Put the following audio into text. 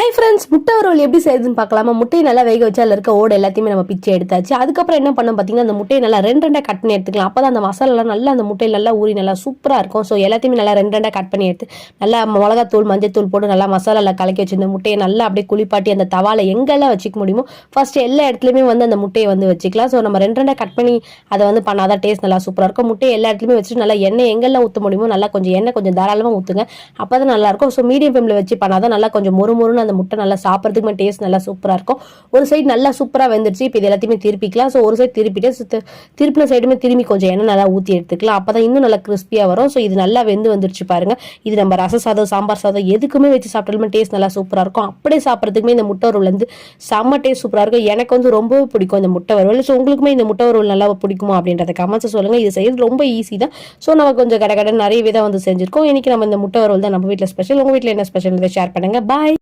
Hi friends, முட்டை வறுவல் எப்படி செய்யுதுன்னு பார்க்கலாமா? முட்டையை நல்லா வேக வச்சு அதில் இருக்க ஓடு எல்லாத்தையுமே நம்ம பிச்சு எடுத்தாச்சு. அதுக்கப்புறம் என்ன பண்ணோம் பார்த்தீங்கன்னா, அந்த முட்டையை நல்லா ரெண்டாக கட் பண்ணி எடுத்துக்கலாம். அப்போ தான் அந்த மசாலாலாம் நல்லா அந்த முட்டையில் நல்லா ஊறி நல்லா சூப்பராக இருக்கும். ஸோ எல்லாத்தையுமே நல்லா ரெண்டாக கட் பண்ணி எடுத்து நல்லா மிளகாத்தூள் மஞ்சத்தூள் போட்டு நல்லா மசாலாவில் கலக்கி வச்சு இந்த முட்டையை நல்லா அப்படியே குளிப்பாட்டி அந்த தவாலை எங்கெல்லாம் வச்சுக்க முடியுமோ ஃபர்ஸ்ட் எல்லா இடத்துலையுமே வந்து அந்த முட்டையை வந்து வச்சுக்கலாம். ஸோ நம்ம ரெண்டாக கட் பண்ணி அதை வந்து பண்ணாதான் டேஸ்ட் நல்லா சூப்பராக இருக்கும். முட்டையை எல்லா இடத்துலையுமே வச்சுட்டு நல்லா எண்ணெய் எங்கெல்லாம் ஊற்ற முடியுமோ நல்லா கொஞ்சம் எண்ணெய் கொஞ்சம் தாராளமாக ஊற்றுங்க. அப்போ தான் நல்லாயிருக்கும். ஸோ மீடியம் ஃப்ளேமில் வச்சு பண்ணாதான் நல்லா கொஞ்சம் மொறுமொறுன்னு அந்த முட்டை நல்லா சாப்பிட்றதுக்குமே டேஸ்ட் நல்லா சூப்பராக இருக்கும். ஒரு சைடு நல்லா சூப்பராக வெந்துருச்சு. இப்போ இது எல்லாத்தையுமே திருப்பிக்கலாம். ஸோ ஒரு சைடு திருப்பிட்டு திருப்பின சைடுமே திரும்பி கொஞ்சம் எண்ணெய் நல்லா ஊற்றி எடுத்துக்கலாம். அப்போ தான் இன்னும் நல்லா கிறிஸ்பியாக வரும். ஸோ இது நல்லா வெந்து வந்துருச்சு பாருங்க. இது நம்ம ரச சாதம் சாம்பார் சாதம் எதுக்குமே வச்சு சாப்பிட்டாலுமே டேஸ்ட் நல்லா சூப்பராக இருக்கும். அப்படியே சாப்பிட்றதுக்குமே இந்த முட்டை வறுவல் வந்து செம்ம டேஸ்ட் சூப்பராக இருக்கும். எனக்கு வந்து ரொம்ப பிடிக்கும் இந்த முட்டை வறுவல். ஸோ உங்களுக்குமே இந்த முட்டை வறுவல் நல்லா பிடிக்குமா அப்படின்றத கமெண்ட்ஸ் சொல்லுங்கள். இது செய்யறது ரொம்ப ஈஸி தான். ஸோ நம்ம கொஞ்சம் கடை நிறைய விதம் வந்து செஞ்சிருக்கோம். இன்னைக்கு நம்ம இந்த முட்டை வறுவல் தான் நம்ம வீட்டில் ஸ்பெஷல். உங்கள் வீட்டில் என்ன ஸ்பெஷல் இதை ஷேர் பண்ணுங்க. பாய்.